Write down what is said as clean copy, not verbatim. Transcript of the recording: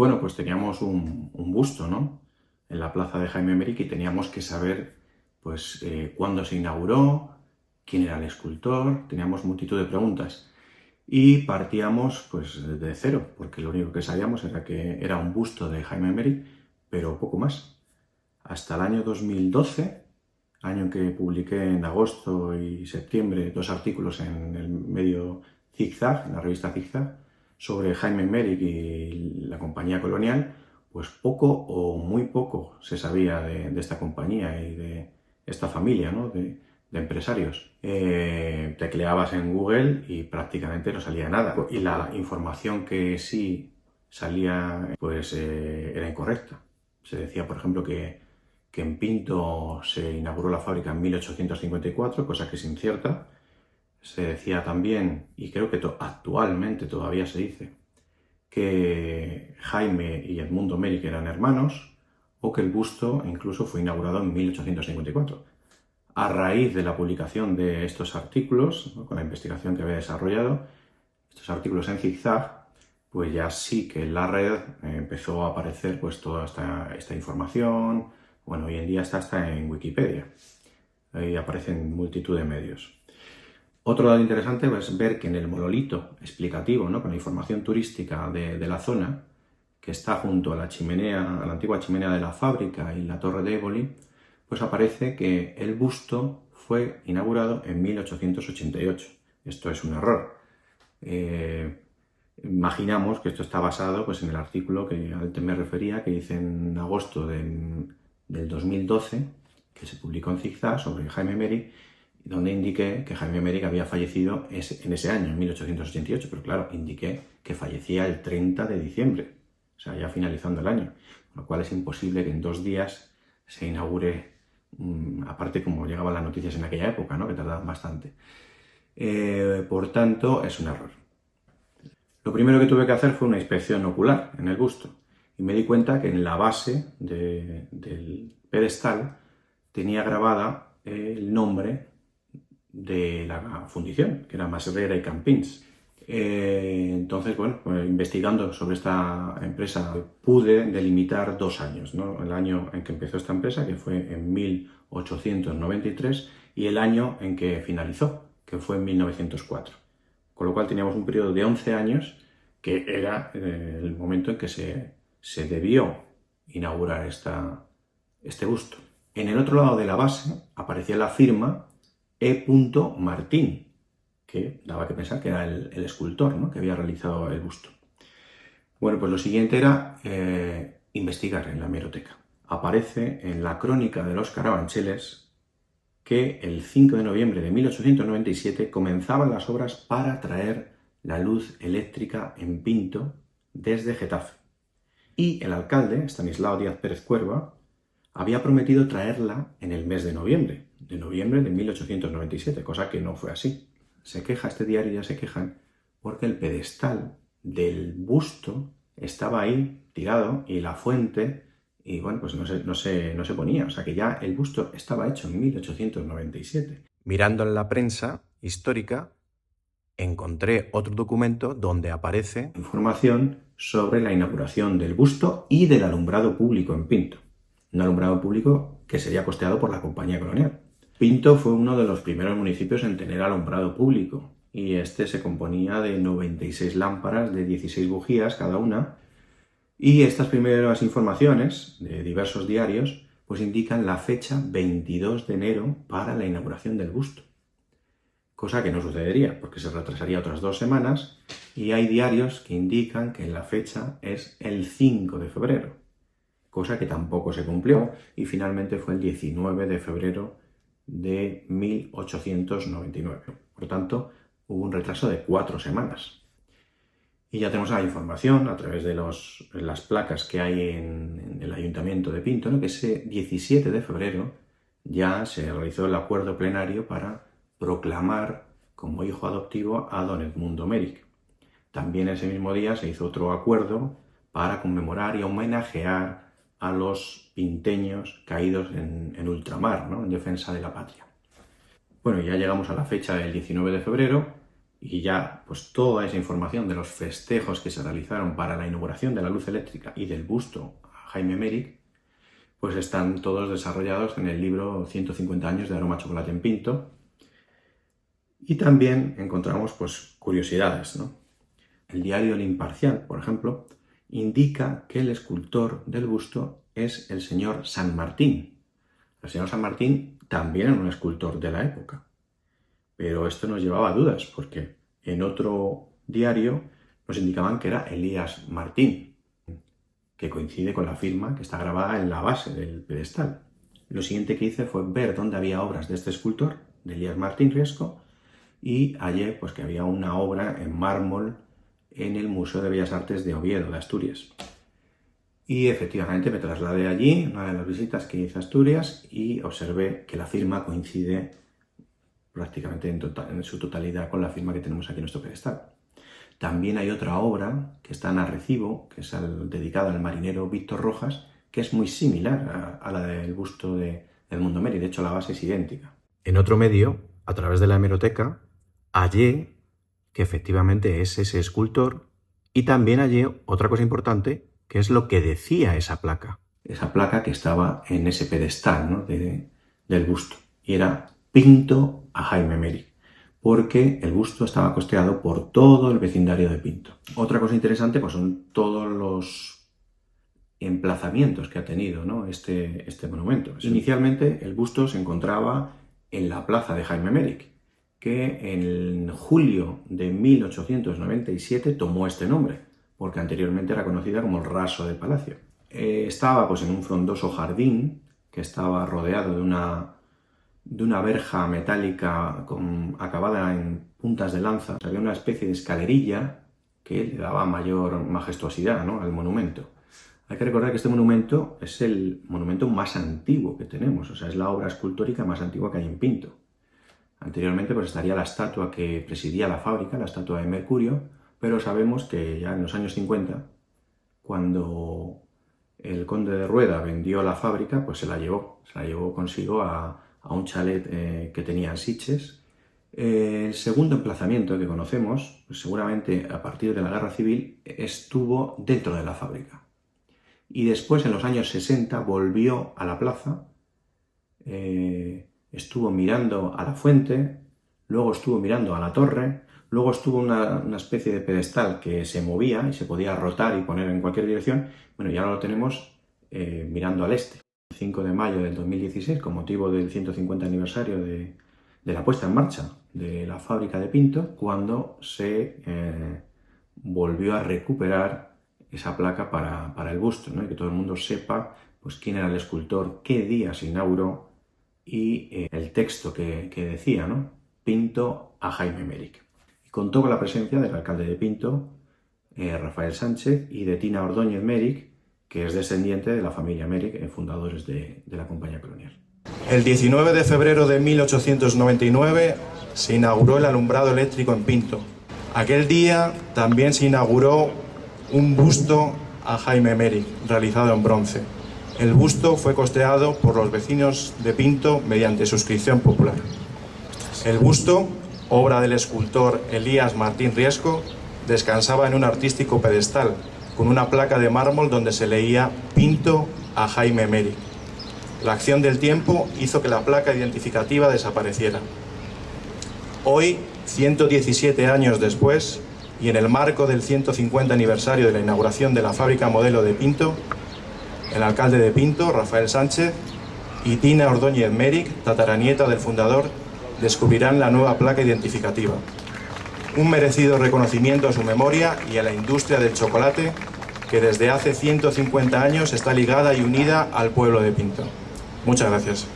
Bueno, pues teníamos un busto, ¿no?, en la plaza de Jaime Emerick y teníamos que saber, pues, cuándo se inauguró, quién era el escultor, teníamos multitud de preguntas. Y partíamos, pues, de cero, porque lo único que sabíamos era que era un busto de Jaime Emerick, pero poco más. Hasta el año 2012, año en que publiqué en agosto y septiembre 2 artículos en el medio Zigzag, en la revista Zigzag, sobre Jaime Emerick y la compañía colonial, pues poco o muy poco se sabía de esta compañía y de esta familia, ¿no?, de empresarios. Tecleabas en Google y prácticamente no salía nada. Y la información que sí salía, pues era incorrecta. Se decía, por ejemplo, que en Pinto se inauguró la fábrica en 1854, cosa que es incierta. Se decía también, y creo que actualmente todavía se dice, que Jaime y Edmundo Emerick eran hermanos, o que el busto incluso fue inaugurado en 1854. A raíz de la publicación de estos artículos, ¿no?, con la investigación que había desarrollado, estos artículos en Zigzag, pues ya sí que en la red empezó a aparecer pues toda esta información. Bueno, hoy en día está hasta en Wikipedia. Ahí aparecen multitud de medios. Otro dato interesante es ver que en el monolito explicativo, ¿no?, con la información turística de la zona, que está junto a la chimenea, a la antigua chimenea de la fábrica y la torre de Éboli, pues aparece que el busto fue inaugurado en 1888. Esto es un error. Imaginamos que esto está basado, pues, en el artículo al que me refería, que hice en agosto del 2012, que se publicó en Zigzag sobre Jaime Emerick, donde indiqué que Jaime Emerick había fallecido en ese año, en 1888, pero claro, indiqué que fallecía el 30 de diciembre, o sea, ya finalizando el año, con lo cual es imposible que en 2 días se inaugure, aparte como llegaban las noticias en aquella época, ¿no?, que tardaban bastante. Por tanto, es un error. Lo primero que tuve que hacer fue una inspección ocular en el busto y me di cuenta que en la base del pedestal tenía grabada el nombre de la fundición, que era Masrera y Campins. Entonces, bueno, pues, investigando sobre esta empresa pude delimitar 2 años, ¿no?, el año en que empezó esta empresa, que fue en 1893, y el año en que finalizó, que fue en 1904. Con lo cual teníamos un periodo de 11 años, que era el momento en que se debió inaugurar este busto. En el otro lado de la base aparecía la firma E. Martín, que daba que pensar que era el escultor, ¿no?, que había realizado el busto. Bueno, pues lo siguiente era investigar en la hemeroteca. Aparece en la crónica de los Carabancheles que el 5 de noviembre de 1897 comenzaban las obras para traer la luz eléctrica en Pinto desde Getafe. Y el alcalde, Estanislao Díaz Pérez Cuerva, había prometido traerla en el mes de noviembre de 1897, cosa que no fue así. Se queja este diario, ya se quejan, porque el pedestal del busto estaba ahí tirado y la fuente, y bueno, pues no se ponía. O sea que ya el busto estaba hecho en 1897. Mirando en la prensa histórica, encontré otro documento donde aparece información sobre la inauguración del busto y del alumbrado público en Pinto. Un alumbrado público que sería costeado por la compañía colonial. Pinto fue uno de los primeros municipios en tener alumbrado público, y este se componía de 96 lámparas de 16 bujías cada una, y estas primeras informaciones de diversos diarios pues indican la fecha 22 de enero para la inauguración del busto. Cosa que no sucedería, porque se retrasaría otras 2 semanas, y hay diarios que indican que la fecha es el 5 de febrero, cosa que tampoco se cumplió, y finalmente fue el 19 de febrero de 1899. Por tanto, hubo un retraso de 4 semanas. Y ya tenemos la información a través de las placas que hay en el Ayuntamiento de Pinto, ¿no?, que ese 17 de febrero ya se realizó el acuerdo plenario para proclamar como hijo adoptivo a don Edmundo Emerick. También ese mismo día se hizo otro acuerdo para conmemorar y homenajear a los pinteños caídos en ultramar, ¿no?, en defensa de la patria. Bueno, ya llegamos a la fecha del 19 de febrero y ya pues toda esa información de los festejos que se realizaron para la inauguración de la luz eléctrica y del busto a Jaime Emerick, pues están todos desarrollados en el libro 150 años de aroma a chocolate en Pinto. Y también encontramos pues curiosidades, ¿no? El diario El Imparcial, por ejemplo, indica que el escultor del busto es el señor San Martín. El señor San Martín también era un escultor de la época. Pero esto nos llevaba a dudas, porque en otro diario nos indicaban que era Elías Martín, que coincide con la firma que está grabada en la base del pedestal. Lo siguiente que hice fue ver dónde había obras de este escultor, de Elías Martín Riesco, y hallé pues, que había una obra en mármol en el Museo de Bellas Artes de Oviedo, de Asturias. Y efectivamente me trasladé allí, una de las visitas que hice a Asturias, y observé que la firma coincide prácticamente en su totalidad con la firma que tenemos aquí en nuestro pedestal. También hay otra obra que está en Arrecibo, que es dedicada al marinero Víctor Rojas, que es muy similar a la del busto de Edmundo Meri. De hecho, la base es idéntica. En otro medio, a través de la hemeroteca, hallé que efectivamente es ese escultor, y también hallé otra cosa importante, que es lo que decía esa placa. Esa placa que estaba en ese pedestal, ¿no? del busto. Y era Pinto a Jaime Emerick, porque el busto estaba costeado por todo el vecindario de Pinto. Otra cosa interesante pues son todos los emplazamientos que ha tenido, ¿no? este monumento. Inicialmente el busto se encontraba en la plaza de Jaime Emerick, que en julio de 1897 tomó este nombre, porque anteriormente era conocida como el Raso del Palacio. Estaba pues en un frondoso jardín que estaba rodeado de una verja metálica acabada en puntas de lanza. Había una especie de escalerilla que le daba mayor majestuosidad, ¿no? al monumento. Hay que recordar que este monumento es el monumento más antiguo que tenemos, o sea, es la obra escultórica más antigua que hay en Pinto. Anteriormente pues estaría la estatua que presidía la fábrica, la estatua de Mercurio, pero sabemos que ya en los años 50, cuando el conde de Rueda vendió la fábrica, pues se la llevó consigo a un chalet que tenía en Sitges. El segundo emplazamiento que conocemos, pues seguramente a partir de la Guerra Civil, estuvo dentro de la fábrica. Y después, en los años 60, volvió a la plaza, estuvo mirando a la fuente, luego estuvo mirando a la torre, luego estuvo una especie de pedestal que se movía y se podía rotar y poner en cualquier dirección. Bueno, y ahora lo tenemos mirando al este. El 5 de mayo del 2016, con motivo del 150 aniversario de la puesta en marcha de la fábrica de Pinto, cuando se volvió a recuperar esa placa para el busto, ¿no? Y que todo el mundo sepa pues, quién era el escultor, qué día se inauguró y el texto que decía, ¿no? Pinto a Jaime Emerick. Y contó con la presencia del alcalde de Pinto, Rafael Sánchez, y de Tina Ordóñez Emerick, que es descendiente de la familia Emerick, fundadores de la compañía colonial. El 19 de febrero de 1899 se inauguró el alumbrado eléctrico en Pinto. Aquel día también se inauguró un busto a Jaime Emerick, realizado en bronce. El busto fue costeado por los vecinos de Pinto mediante suscripción popular. El busto, obra del escultor Elías Martín Riesco, descansaba en un artístico pedestal, con una placa de mármol donde se leía Pinto a Jaime Emerick. La acción del tiempo hizo que la placa identificativa desapareciera. Hoy, 117 años después, y en el marco del 150 aniversario de la inauguración de la fábrica modelo de Pinto, el alcalde de Pinto, Rafael Sánchez, y Tina Ordóñez Emerick, tataranieta del fundador, descubrirán la nueva placa identificativa. Un merecido reconocimiento a su memoria y a la industria del chocolate, que desde hace 150 años está ligada y unida al pueblo de Pinto. Muchas gracias.